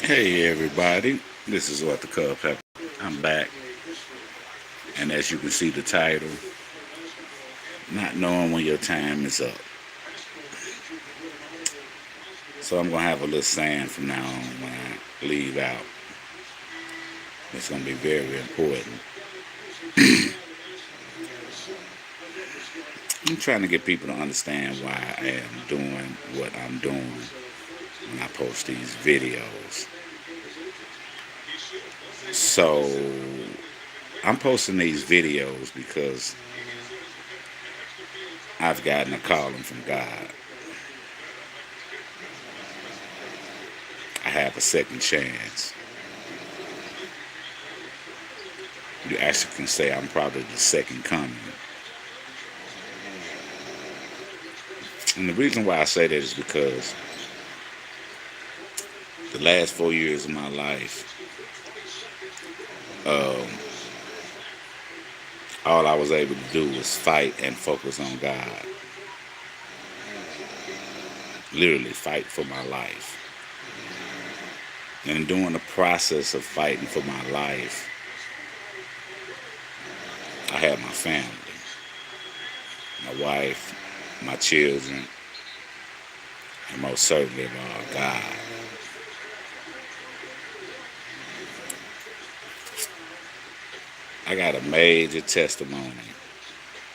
Hey everybody, this is what the Cub Pepper. I'm back, and as you can see the title, not knowing when your time is up. So I'm gonna have a little saying from now on when I leave out. It's gonna be very important. I'm trying to get people to understand why I am doing what I'm doing when I post these videos. So I'm posting these videos because I've gotten a calling from God. I have a second chance. You actually can say I'm probably the second coming. And the reason why I say that is because the last 4 years of my life, um, all I was able to do was fight and focus on God. Literally fight for my life. And during the process of fighting for my life, I had my family, my wife, my children, and most certainly God. I got a major testimony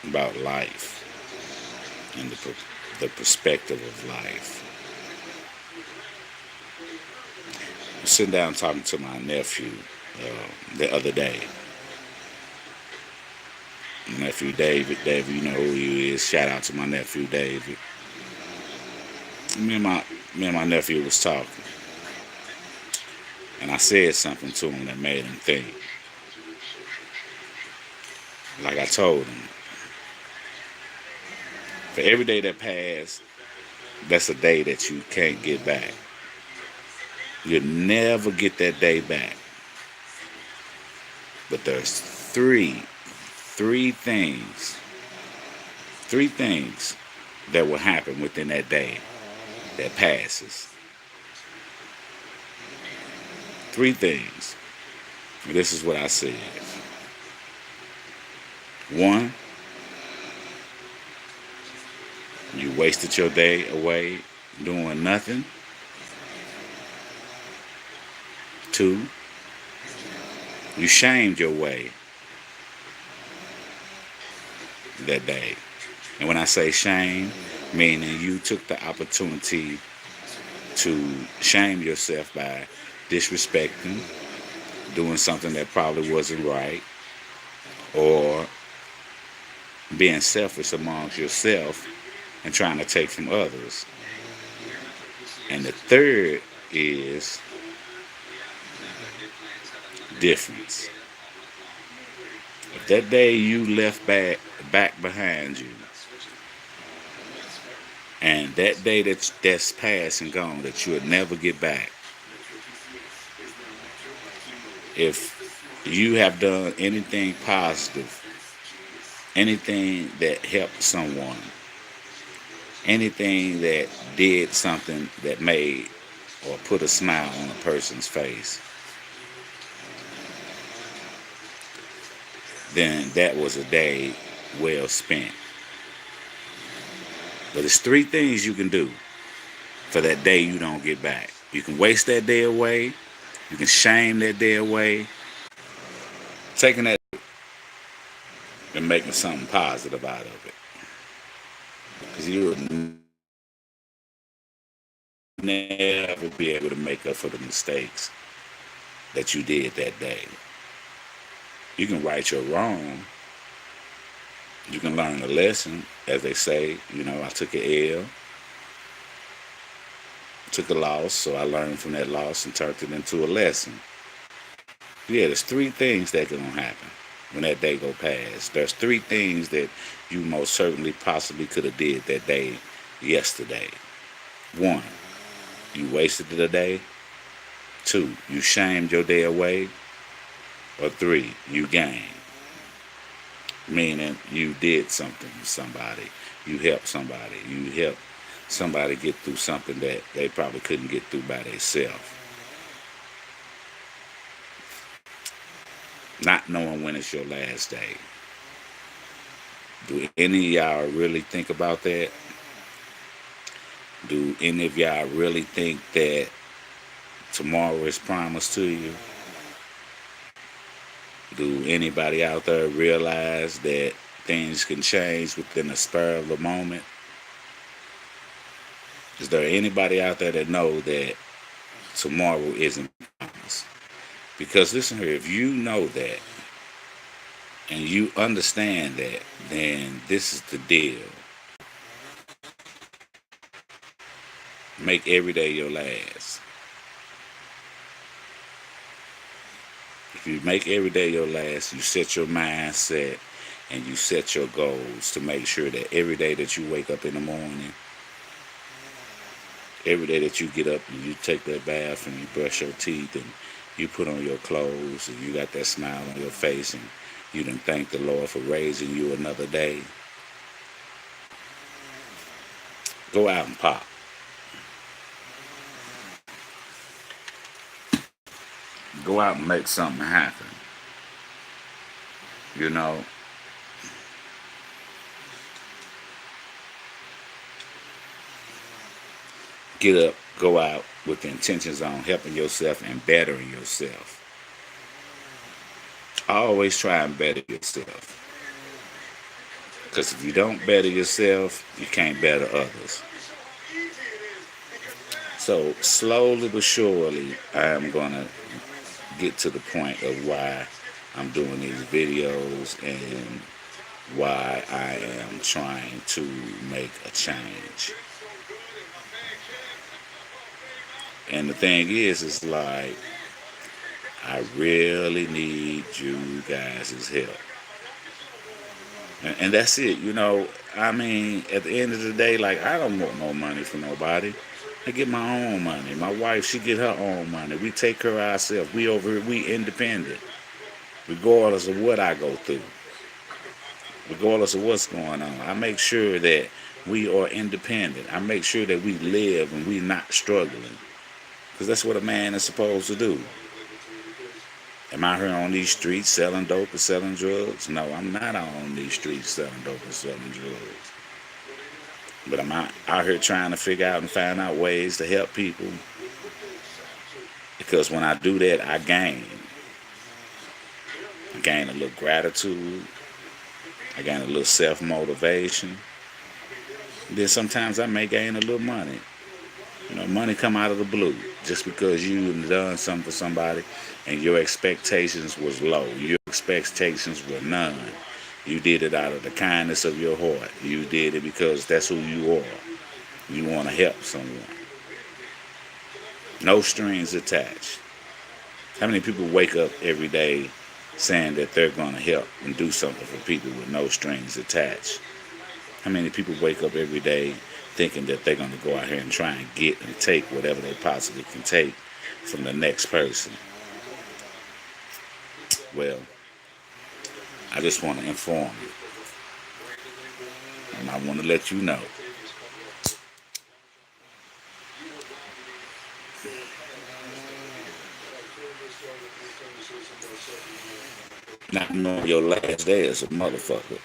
about life and the perspective of life. I'm sitting down talking to my nephew the other day. My nephew David, you know who he is. Shout out to my nephew David. Me and my nephew was talking, and I said something to him that made him think. Like I told him, for every day that passed, that's a day that you can't get back. You'll never get that day back. But there's three things that will happen within that day that passes. Three things. This is what I said. One, you wasted your day away doing nothing. Two, you shamed your way that day. And when I say shame, meaning you took the opportunity to shame yourself by disrespecting, doing something that probably wasn't right, or being selfish amongst yourself and trying to take from others. And the third is difference. If that day you left back behind you, and that day that's past and gone that you'll never get back, if you have done anything positive, anything that helped someone, anything that did something that made or put a smile on a person's face, then that was a day well spent. But it's three things you can do for that day you don't get back. You can waste that day away. You can shame that day away. Taking that and making something positive out of it. Because you'll never be able to make up for the mistakes that you did that day. You can right your wrong. You can learn a lesson, as they say. You know, I took an L, took a loss, so I learned from that loss and turned it into a lesson. Yeah, there's three things that gonna happen when that day go past. There's three things that you most certainly possibly could have did that day yesterday. One, you wasted the day. Two, you shamed your day away. Or three, you gained. Meaning you did something for somebody. You helped somebody. You helped somebody get through something that they probably couldn't get through by themselves. Not knowing when it's your last day. Do any of y'all really think about that? Do any of y'all really think that tomorrow is promised to you? Do anybody out there realize that things can change within a spur of a moment? Is there anybody out there that know that tomorrow isn't promised? Because listen here, if you know that and you understand that, then this is the deal. Make every day your last. If you make every day your last, you set your mindset and you set your goals to make sure that every day that you wake up in the morning, every day that you get up and you take that bath and you brush your teeth and you put on your clothes and you got that smile on your face and you done thank the Lord for raising you another day, go out and pop. Go out and make something happen. You know, get up, go out with the intentions on helping yourself and bettering yourself. Always try and better yourself. Because if you don't better yourself, you can't better others. So slowly but surely, I'm going to get to the point of why I'm doing these videos and why I am trying to make a change. And the thing is like, I really need you guys' help. And that's it, you know. I mean, at the end of the day, like, I don't want no money from nobody. I get my own money. My wife, she get her own money. We take care of ourselves. We over here, we independent. Regardless of what I go through. Regardless of what's going on. I make sure that we are independent. I make sure that we live and we not struggling. Because that's what a man is supposed to do. Am I here on these streets selling dope and selling drugs? No, I'm not on these streets selling dope and selling drugs. But I'm out here trying to figure out and find out ways to help people. Because when I do that, I gain. I gain a little gratitude. I gain a little self-motivation. Then sometimes I may gain a little money. You know, money come out of the blue. Just because you've done something for somebody and your expectations was low. Your expectations were none. You did it out of the kindness of your heart. You did it because that's who you are. You want to help someone. No strings attached. How many people wake up every day saying that they're going to help and do something for people with no strings attached? How many people wake up every day thinking that they're going to go out here and try and get and take whatever they possibly can take from the next person? Well, I just want to inform you. And I want to let you know. Not knowing your last day is a motherfucker.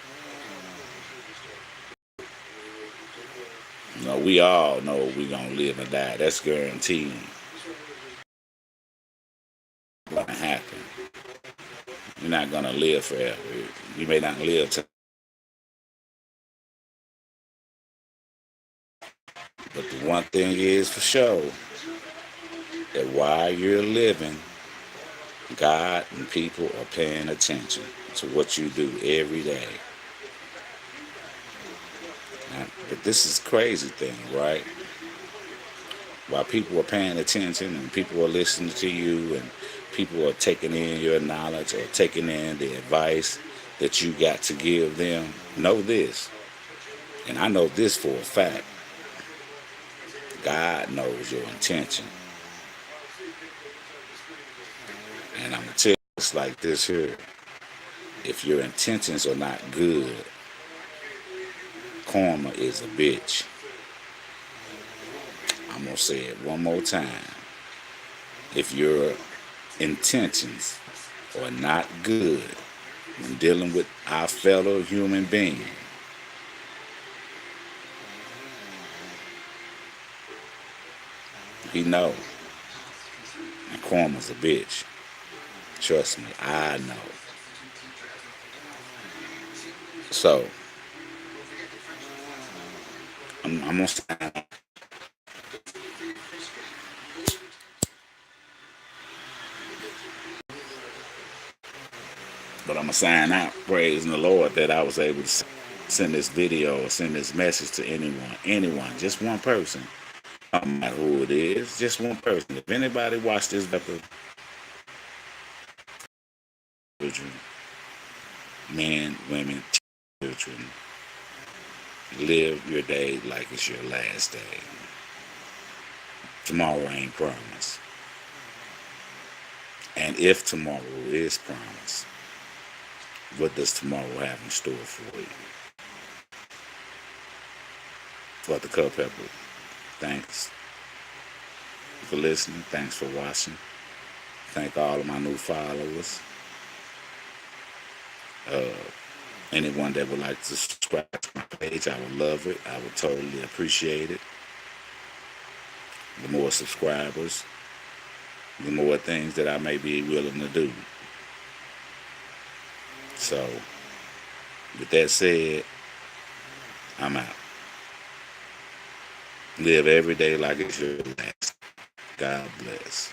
You know, we all know we're going to live and die. That's guaranteed. It's going to happen. You're not going to live forever. You may not live to. But the one thing is for sure, that while you're living, God and people are paying attention to what you do every day. Now, but this is the crazy thing, right? While people are paying attention and people are listening to you and people are taking in your knowledge or taking in the advice that you got to give them, know this, and I know this for a fact, God knows your intention. And I'm going to tell you it's like this here. If your intentions are not good, karma is a bitch. I'm going to say it one more time. If your intentions are not good when dealing with our fellow human being, he know. And karma's a bitch. Trust me, I know. So, I'm going to sign out. But I'm going to sign out praising the Lord that I was able to send this video or send this message to anyone, just one person. No matter who it is, just one person. If anybody watched this video, children, men, women, children, live your day like it's your last day. Tomorrow ain't promised. And if tomorrow is promised, what does tomorrow have in store for you? For the Culpepper, thanks for listening. Thanks for watching. Thank all of my new followers. Anyone that would like to subscribe to my page, I would love it. I would totally appreciate it. The more subscribers, the more things that I may be willing to do. So, with that said, I'm out. Live every day like it's your last. God bless.